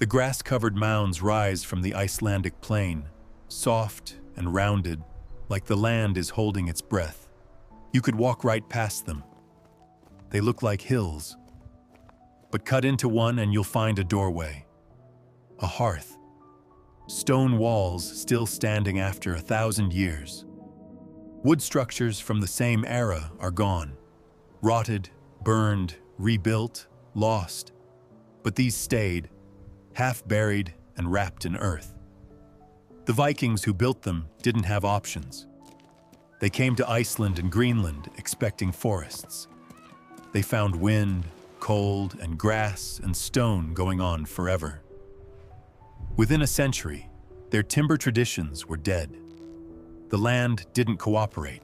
The grass-covered mounds rise from the Icelandic plain, soft and rounded, like the land is holding its breath. You could walk right past them. They look like hills. But cut into one and you'll find a doorway. A hearth. Stone walls still standing after 1,000 years. Wood structures from the same era are gone. Rotted, burned, rebuilt, lost. But these stayed, half buried and wrapped in earth. The Vikings who built them didn't have options. They came to Iceland and Greenland expecting forests. They found wind, cold, and grass and stone going on forever. Within a century, their timber traditions were dead. The land didn't cooperate.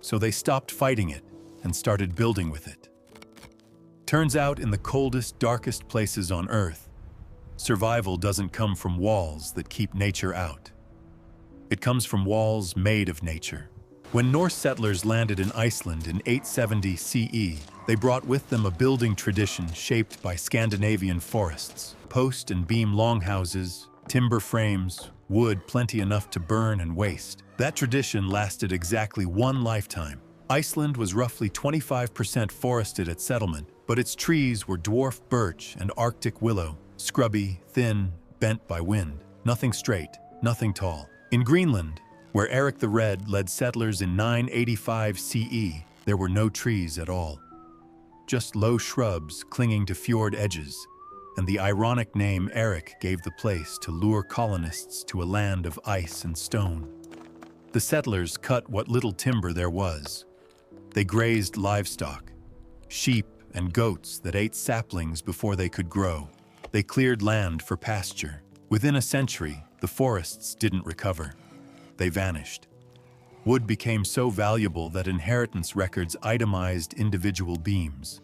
So they stopped fighting it and started building with it. Turns out in the coldest, darkest places on Earth, survival doesn't come from walls that keep nature out. It comes from walls made of nature. When Norse settlers landed in Iceland in 870 CE, they brought with them a building tradition shaped by Scandinavian forests, post and beam longhouses, timber frames, wood plenty enough to burn and waste. That tradition lasted exactly one lifetime. Iceland was roughly 25% forested at settlement, but its trees were dwarf birch and Arctic willow, scrubby, thin, bent by wind. Nothing straight, nothing tall. In Greenland, where Eric the Red led settlers in 985 CE, there were no trees at all. Just low shrubs clinging to fjord edges, and the ironic name Eric gave the place to lure colonists to a land of ice and stone. The settlers cut what little timber there was. They grazed livestock, sheep and goats that ate saplings before they could grow. They cleared land for pasture. Within a century, the forests didn't recover. They vanished. Wood became so valuable that inheritance records itemized individual beams.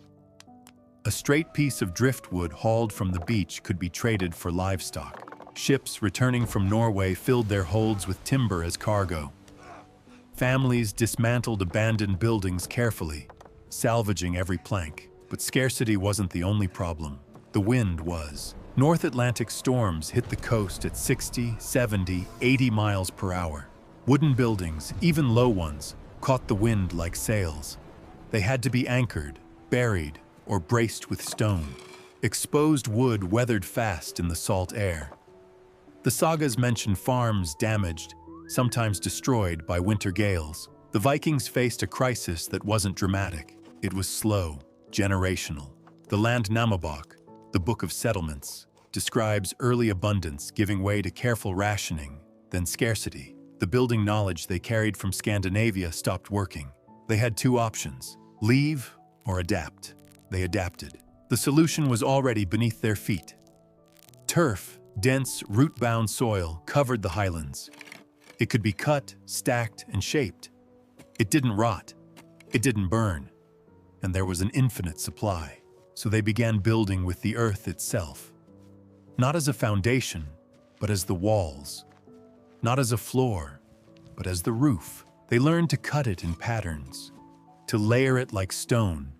A straight piece of driftwood hauled from the beach could be traded for livestock. Ships returning from Norway filled their holds with timber as cargo. Families dismantled abandoned buildings carefully, salvaging every plank. But scarcity wasn't the only problem. The wind was. North Atlantic storms hit the coast at 60, 70, 80 miles per hour. Wooden buildings, even low ones, caught the wind like sails. They had to be anchored, buried, or braced with stone. Exposed wood weathered fast in the salt air. The sagas mention farms damaged, sometimes destroyed by winter gales. The Vikings faced a crisis that wasn't dramatic. It was slow, generational. The Land Namabok, the Book of Settlements, describes early abundance giving way to careful rationing, then scarcity. The building knowledge they carried from Scandinavia stopped working. They had two options: leave or adapt. They adapted. The solution was already beneath their feet. Turf, dense, root-bound soil covered the highlands. It could be cut, stacked, and shaped. It didn't rot. It didn't burn. And there was an infinite supply. So they began building with the earth itself. Not as a foundation, but as the walls. Not as a floor, but as the roof. They learned to cut it in patterns, to layer it like stone,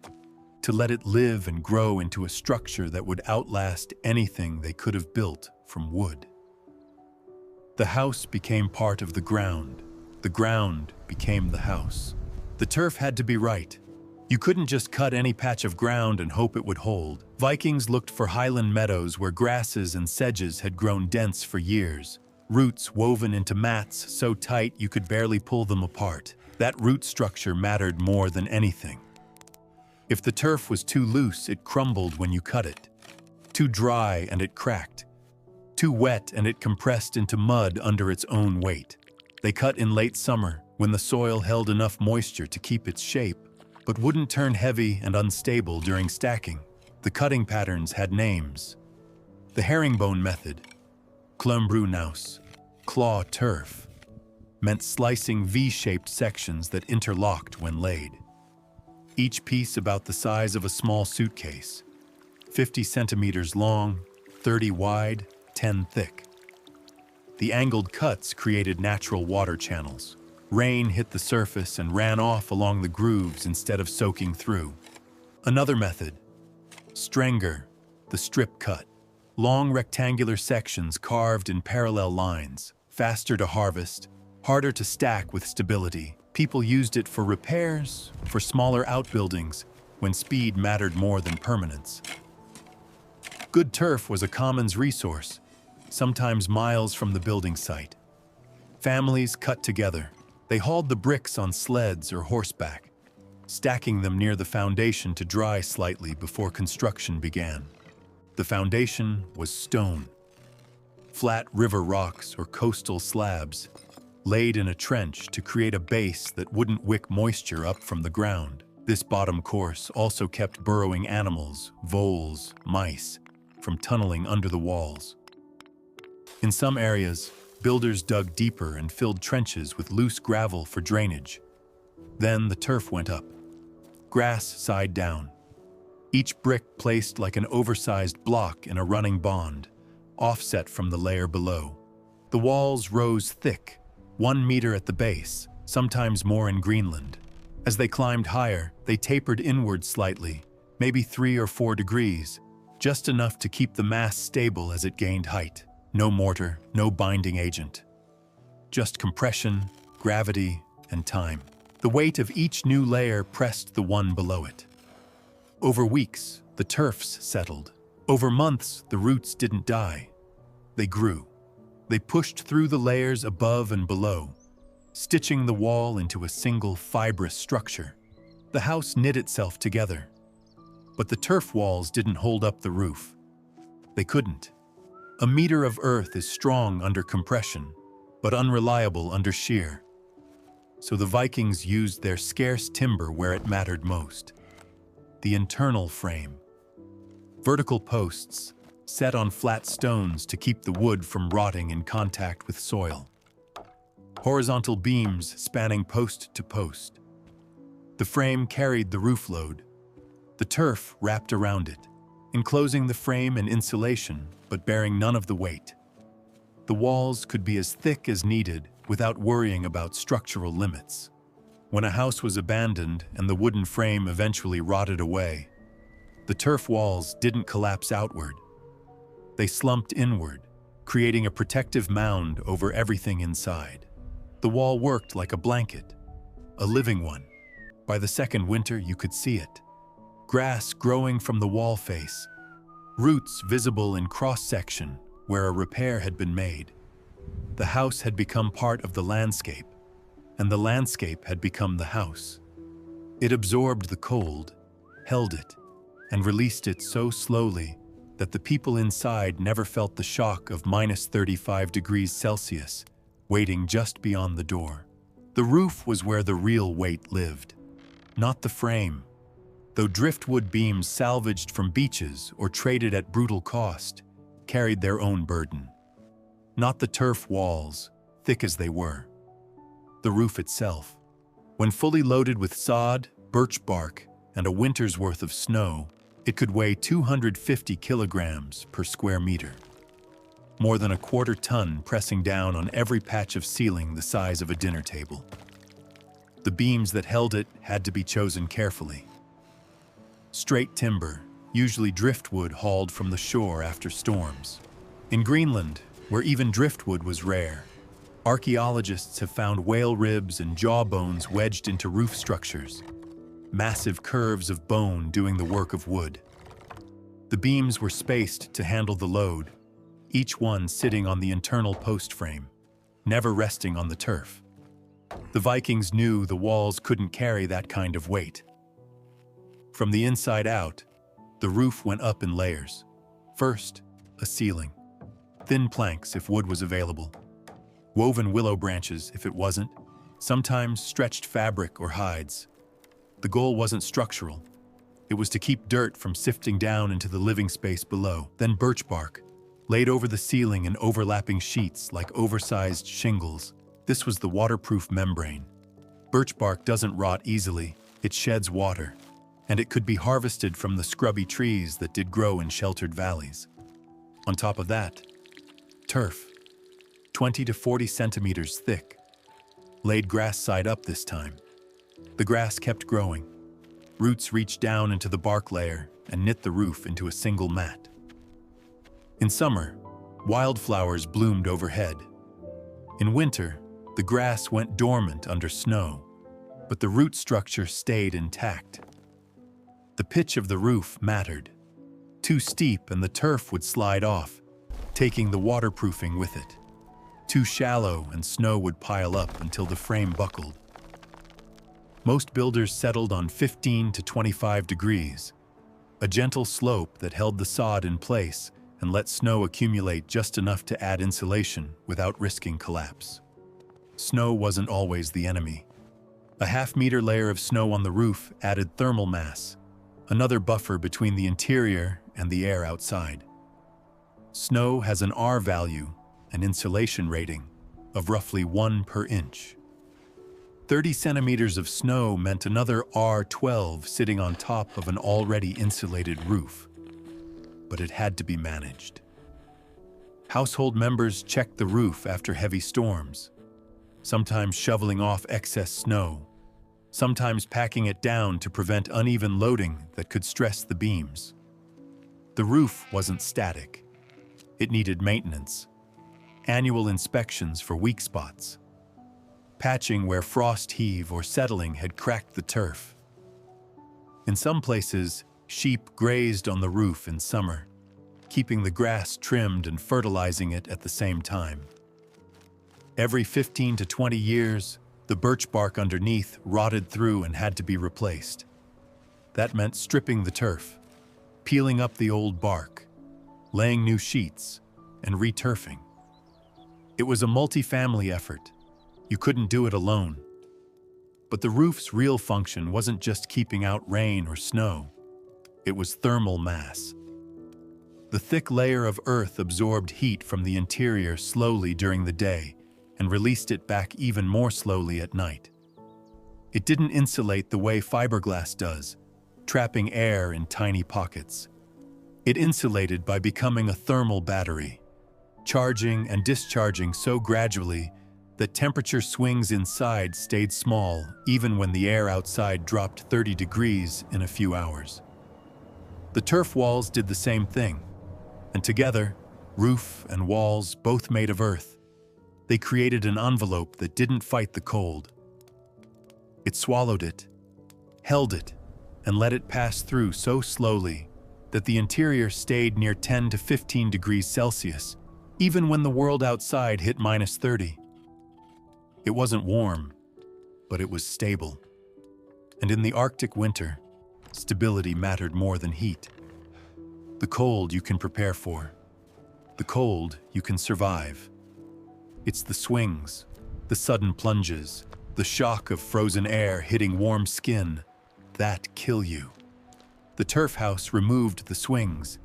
to let it live and grow into a structure that would outlast anything they could have built from wood. The house became part of the ground. The ground became the house. The turf had to be right. You couldn't just cut any patch of ground and hope it would hold. Vikings looked for highland meadows where grasses and sedges had grown dense for years, roots woven into mats so tight you could barely pull them apart. That root structure mattered more than anything. If the turf was too loose, it crumbled when you cut it. Too dry and it cracked. Too wet and it compressed into mud under its own weight. They cut in late summer when the soil held enough moisture to keep its shape, but wouldn't turn heavy and unstable during stacking. The cutting patterns had names. The herringbone method, klömbrunaus, claw turf, meant slicing V-shaped sections that interlocked when laid. Each piece about the size of a small suitcase, 50 centimeters long, 30 wide, 10 thick. The angled cuts created natural water channels. Rain hit the surface and ran off along the grooves instead of soaking through. Another method, strenger, the strip cut. Long rectangular sections carved in parallel lines, faster to harvest, harder to stack with stability. People used it for repairs, for smaller outbuildings, when speed mattered more than permanence. Good turf was a commons resource, sometimes miles from the building site. Families cut together. They hauled the bricks on sleds or horseback, stacking them near the foundation to dry slightly before construction began. The foundation was stone, flat river rocks or coastal slabs, laid in a trench to create a base that wouldn't wick moisture up from the ground. This bottom course also kept burrowing animals, voles, mice, from tunneling under the walls. In some areas, builders dug deeper and filled trenches with loose gravel for drainage. Then the turf went up. Grass side down. Each brick placed like an oversized block in a running bond, offset from the layer below. The walls rose thick, 1 meter at the base, sometimes more in Greenland. As they climbed higher, they tapered inward slightly, maybe 3 or 4 degrees, just enough to keep the mass stable as it gained height. No mortar, no binding agent. Just compression, gravity, and time. The weight of each new layer pressed the one below it. Over weeks, the turfs settled. Over months, the roots didn't die. They grew. They pushed through the layers above and below, stitching the wall into a single fibrous structure. The house knit itself together. But the turf walls didn't hold up the roof. They couldn't. A meter of earth is strong under compression, but unreliable under shear. So the Vikings used their scarce timber where it mattered most. The internal frame. Vertical posts, set on flat stones to keep the wood from rotting in contact with soil. Horizontal beams spanning post to post. The frame carried the roof load. The turf wrapped around it, enclosing the frame and insulation, but bearing none of the weight. The walls could be as thick as needed without worrying about structural limits. When a house was abandoned and the wooden frame eventually rotted away, the turf walls didn't collapse outward. They slumped inward, creating a protective mound over everything inside. The wall worked like a blanket, a living one. By the second winter, you could see it. Grass growing from the wall face, roots visible in cross-section where a repair had been made. The house had become part of the landscape, and the landscape had become the house. It absorbed the cold, held it, and released it so slowly that the people inside never felt the shock of -35 degrees Celsius waiting just beyond the door. The roof was where the real weight lived, not the frame. Though driftwood beams salvaged from beaches or traded at brutal cost carried their own burden. Not the turf walls, thick as they were. The roof itself. When fully loaded with sod, birch bark, and a winter's worth of snow, it could weigh 250 kilograms per square meter. More than a quarter ton pressing down on every patch of ceiling the size of a dinner table. The beams that held it had to be chosen carefully. Straight timber, usually driftwood hauled from the shore after storms. In Greenland, where even driftwood was rare, archaeologists have found whale ribs and jawbones wedged into roof structures, massive curves of bone doing the work of wood. The beams were spaced to handle the load, each one sitting on the internal post frame, never resting on the turf. The Vikings knew the walls couldn't carry that kind of weight. From the inside out, the roof went up in layers. First, a ceiling. Thin planks if wood was available. Woven willow branches if it wasn't. Sometimes stretched fabric or hides. The goal wasn't structural. It was to keep dirt from sifting down into the living space below. Then birch bark, laid over the ceiling in overlapping sheets like oversized shingles. This was the waterproof membrane. Birch bark doesn't rot easily. It sheds water, and it could be harvested from the scrubby trees that did grow in sheltered valleys. On top of that, turf, 20 to 40 centimeters thick, laid grass side up this time. The grass kept growing. Roots reached down into the bark layer and knit the roof into a single mat. In summer, wildflowers bloomed overhead. In winter, the grass went dormant under snow, but the root structure stayed intact. The pitch of the roof mattered. Too steep and the turf would slide off, taking the waterproofing with it. Too shallow and snow would pile up until the frame buckled. Most builders settled on 15 to 25 degrees, a gentle slope that held the sod in place and let snow accumulate just enough to add insulation without risking collapse. Snow wasn't always the enemy. A half-meter layer of snow on the roof added thermal mass, another buffer between the interior and the air outside. Snow has an R value, an insulation rating, of roughly 1 per inch. 30 centimeters of snow meant another R12 sitting on top of an already insulated roof. But it had to be managed. Household members checked the roof after heavy storms, sometimes shoveling off excess snow, sometimes packing it down to prevent uneven loading that could stress the beams. The roof wasn't static. It needed maintenance, annual inspections for weak spots, patching where frost heave or settling had cracked the turf. In some places, sheep grazed on the roof in summer, keeping the grass trimmed and fertilizing it at the same time. Every 15 to 20 years, the birch bark underneath rotted through and had to be replaced. That meant stripping the turf, peeling up the old bark, laying new sheets, and re-turfing. It was a multi-family effort. You couldn't do it alone. But the roof's real function wasn't just keeping out rain or snow. It was thermal mass. The thick layer of earth absorbed heat from the interior slowly during the day and released it back even more slowly at night. It didn't insulate the way fiberglass does, trapping air in tiny pockets. It insulated by becoming a thermal battery, charging and discharging so gradually that temperature swings inside stayed small even when the air outside dropped 30 degrees in a few hours. The turf walls did the same thing, and together, roof and walls both made of earth, they created an envelope that didn't fight the cold. It swallowed it, held it, and let it pass through so slowly that the interior stayed near 10 to 15 degrees Celsius, even when the world outside hit -30. It wasn't warm, but it was stable. And in the Arctic winter, stability mattered more than heat. The cold you can prepare for. The cold you can survive. It's the swings, the sudden plunges, the shock of frozen air hitting warm skin that kill you. The turf house removed the swings.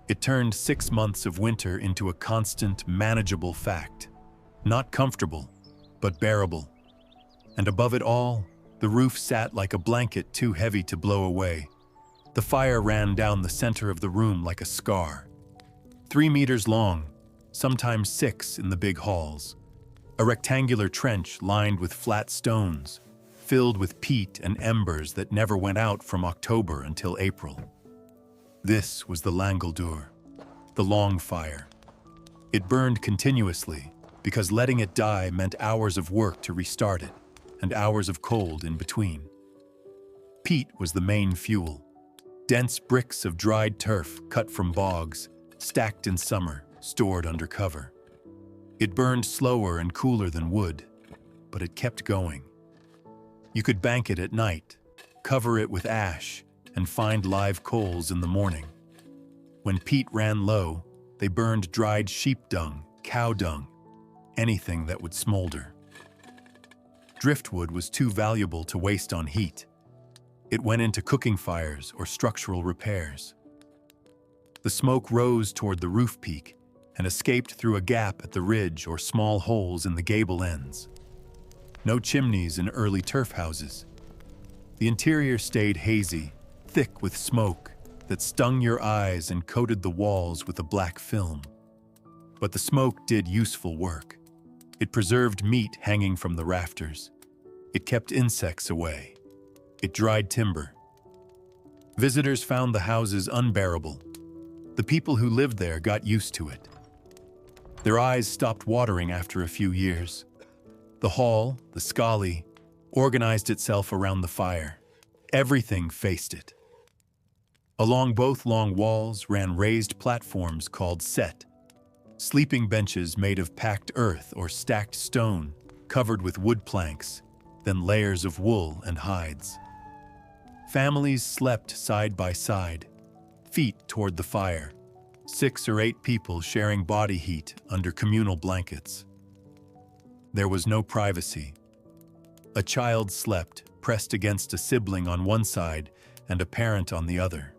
It turned 6 months of winter into a constant, manageable fact. Not comfortable, but bearable. And above it all, the roof sat like a blanket too heavy to blow away. The fire ran down the center of the room like a scar. 3 meters long, sometimes 6 in the big halls. A rectangular trench lined with flat stones, filled with peat and embers that never went out from October until April. This was the Languldur, the long fire. It burned continuously because letting it die meant hours of work to restart it, and hours of cold in between. Peat was the main fuel. Dense bricks of dried turf cut from bogs, stacked in summer, stored under cover. It burned slower and cooler than wood, but it kept going. You could bank it at night, cover it with ash, and find live coals in the morning. When peat ran low, they burned dried sheep dung, cow dung, anything that would smolder. Driftwood was too valuable to waste on heat. It went into cooking fires or structural repairs. The smoke rose toward the roof peak and escaped through a gap at the ridge or small holes in the gable ends. No chimneys in early turf houses. The interior stayed hazy, thick with smoke that stung your eyes and coated the walls with a black film. But the smoke did useful work. It preserved meat hanging from the rafters. It kept insects away. It dried timber. Visitors found the houses unbearable. The people who lived there got used to it. Their eyes stopped watering after a few years. The hall, the scaly, organized itself around the fire. Everything faced it. Along both long walls ran raised platforms called set, sleeping benches made of packed earth or stacked stone, covered with wood planks, then layers of wool and hides. Families slept side by side, feet toward the fire, 6 or 8 people sharing body heat under communal blankets. There was no privacy. A child slept, pressed against a sibling on one side and a parent on the other.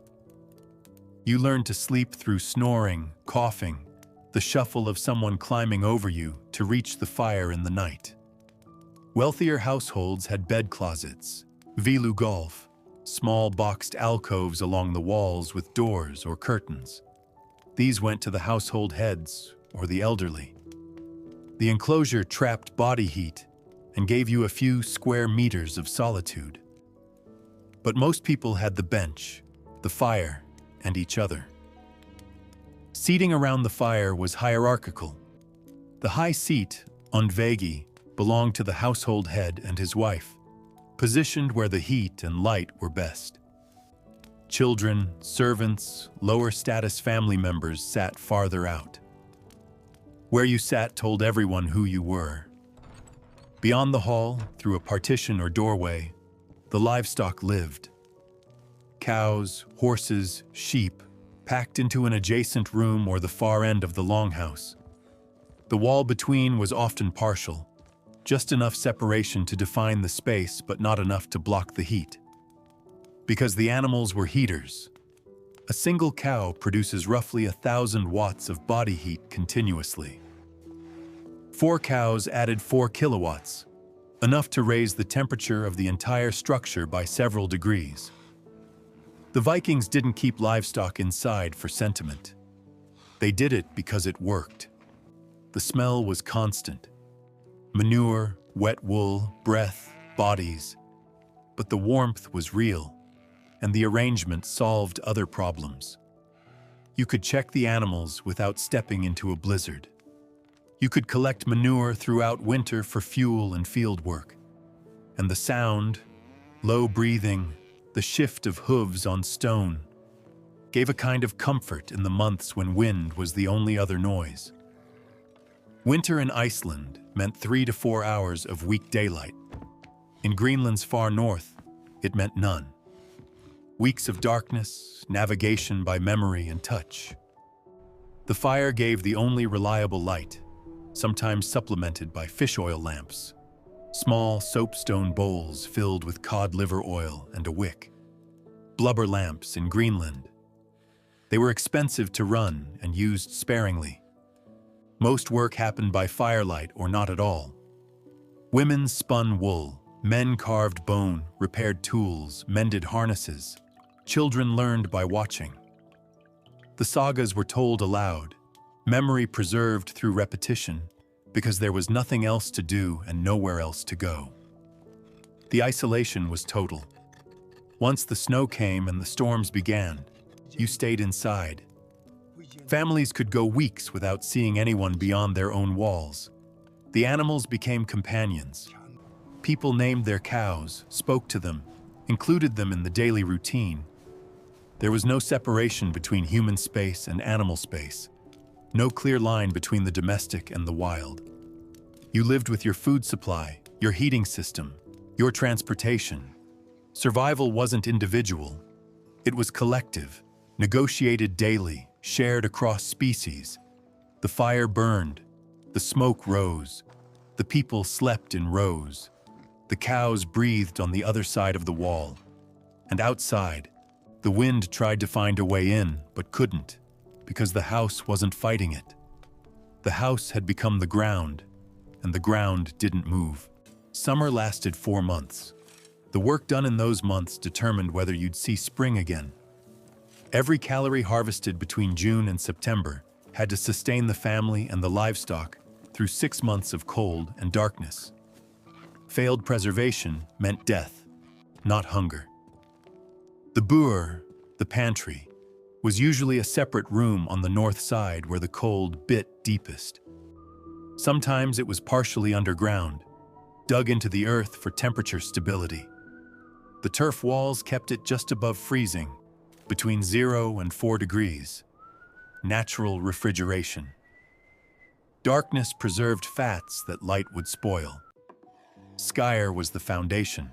You learned to sleep through snoring, coughing, the shuffle of someone climbing over you to reach the fire in the night. Wealthier households had bed closets, vilu golf, small boxed alcoves along the walls with doors or curtains. These went to the household heads or the elderly. The enclosure trapped body heat and gave you a few square meters of solitude. But most people had the bench, the fire, and each other. Seating around the fire was hierarchical. The high seat, ondvegi, belonged to the household head and his wife, positioned where the heat and light were best. Children, servants, lower status family members sat farther out. Where you sat told everyone who you were. Beyond the hall, through a partition or doorway, the livestock lived. Cows, horses, sheep, packed into an adjacent room or the far end of the longhouse. The wall between was often partial, just enough separation to define the space but not enough to block the heat. Because the animals were heaters. A single cow produces roughly 1,000 watts of body heat continuously. 4 cows added 4 kilowatts, enough to raise the temperature of the entire structure by several degrees. The Vikings didn't keep livestock inside for sentiment. They did it because it worked. The smell was constant. Manure, wet wool, breath, bodies. But the warmth was real, and the arrangement solved other problems. You could check the animals without stepping into a blizzard. You could collect manure throughout winter for fuel and field work. And the sound, low breathing, the shift of hooves on stone, gave a kind of comfort in the months when wind was the only other noise. Winter in Iceland meant 3 to 4 hours of weak daylight. In Greenland's far north, it meant none. Weeks of darkness, navigation by memory and touch. The fire gave the only reliable light, sometimes supplemented by fish oil lamps, small soapstone bowls filled with cod liver oil and a wick. Blubber lamps in Greenland. They were expensive to run and used sparingly. Most work happened by firelight or not at all. Women spun wool, men carved bone, repaired tools, mended harnesses. Children learned by watching. The sagas were told aloud, memory preserved through repetition, because there was nothing else to do and nowhere else to go. The isolation was total. Once the snow came and the storms began, you stayed inside. Families could go weeks without seeing anyone beyond their own walls. The animals became companions. People named their cows, spoke to them, included them in the daily routine. There was no separation between human space and animal space, no clear line between the domestic and the wild. You lived with your food supply, your heating system, your transportation. Survival wasn't individual. It was collective, negotiated daily, shared across species. The fire burned, the smoke rose, the people slept in rows. The cows breathed on the other side of the wall. And outside, the wind tried to find a way in, but couldn't, because the house wasn't fighting it. The house had become the ground, and the ground didn't move. Summer lasted 4 months. The work done in those months determined whether you'd see spring again. Every calorie harvested between June and September had to sustain the family and the livestock through 6 months of cold and darkness. Failed preservation meant death, not hunger. The boer, the pantry, was usually a separate room on the north side where the cold bit deepest. Sometimes it was partially underground, dug into the earth for temperature stability. The turf walls kept it just above freezing, between 0 and 4 degrees. Natural refrigeration. Darkness preserved fats that light would spoil. Skyr was the foundation.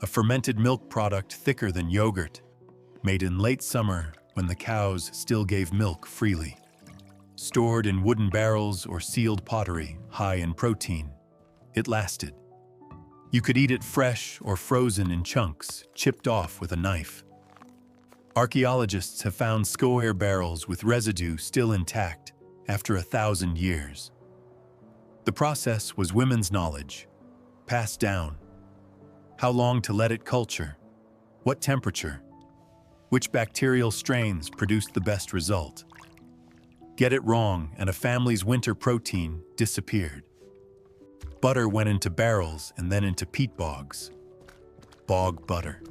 A fermented milk product thicker than yogurt, made in late summer when the cows still gave milk freely. Stored in wooden barrels or sealed pottery high in protein, it lasted. You could eat it fresh or frozen in chunks, chipped off with a knife. Archaeologists have found Skyr barrels with residue still intact after 1,000 years. The process was women's knowledge, passed down. How long to let it culture? What temperature? Which bacterial strains produced the best result? Get it wrong and a family's winter protein disappeared. Butter went into barrels and then into peat bogs. Bog butter.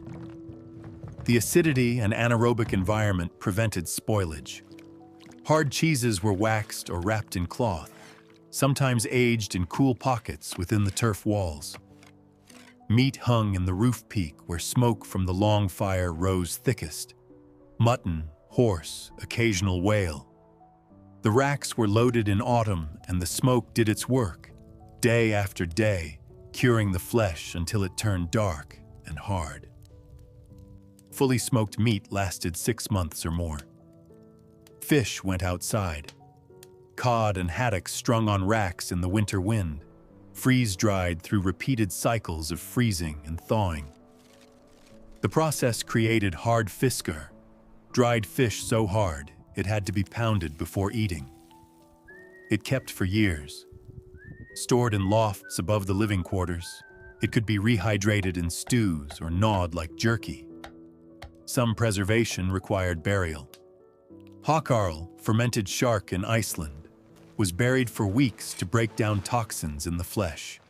The acidity and anaerobic environment prevented spoilage. Hard cheeses were waxed or wrapped in cloth, sometimes aged in cool pockets within the turf walls. Meat hung in the roof peak where smoke from the long fire rose thickest. Mutton, horse, occasional whale. The racks were loaded in autumn and the smoke did its work, day after day, curing the flesh until it turned dark and hard. Fully smoked meat lasted 6 months or more. Fish went outside. Cod and haddock strung on racks in the winter wind, freeze-dried through repeated cycles of freezing and thawing. The process created hard fiskar, dried fish so hard it had to be pounded before eating. It kept for years. Stored in lofts above the living quarters, it could be rehydrated in stews or gnawed like jerky. Some preservation required burial. Hákarl, fermented shark in Iceland, was buried for weeks to break down toxins in the flesh.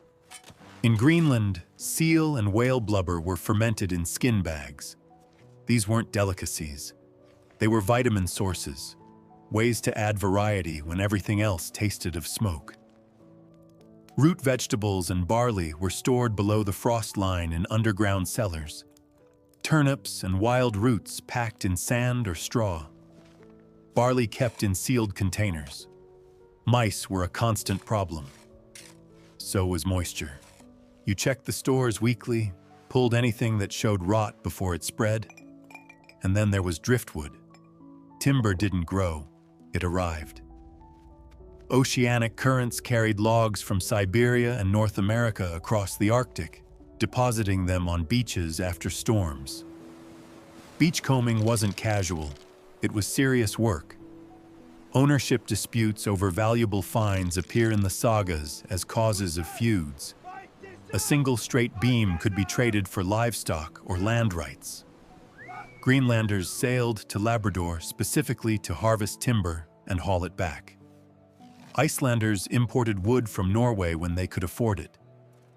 In Greenland, seal and whale blubber were fermented in skin bags. These weren't delicacies. They were vitamin sources, ways to add variety when everything else tasted of smoke. Root vegetables and barley were stored below the frost line in underground cellars. Turnips and wild roots packed in sand or straw. Barley kept in sealed containers. Mice were a constant problem. So was moisture. You checked the stores weekly, pulled anything that showed rot before it spread. And then there was driftwood. Timber didn't grow, it arrived. Oceanic currents carried logs from Siberia and North America across the Arctic, depositing them on beaches after storms. Beachcombing wasn't casual, it was serious work. Ownership disputes over valuable finds appear in the sagas as causes of feuds. A single straight beam could be traded for livestock or land rights. Greenlanders sailed to Labrador specifically to harvest timber and haul it back. Icelanders imported wood from Norway when they could afford it,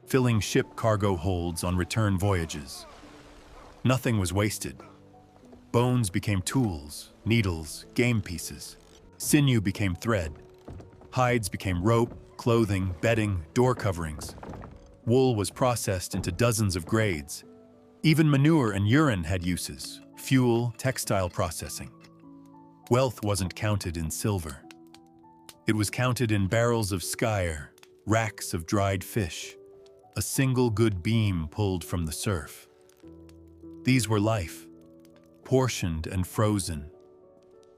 filling ship cargo holds on return voyages. Nothing was wasted. Bones became tools, needles, game pieces. Sinew became thread. Hides became rope, clothing, bedding, door coverings. Wool was processed into dozens of grades. Even manure and urine had uses: fuel, textile processing. Wealth wasn't counted in silver. It was counted in barrels of skyr, racks of dried fish, a single good beam pulled from the surf. These were life, portioned and frozen,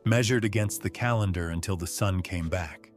measured against the calendar until the sun came back.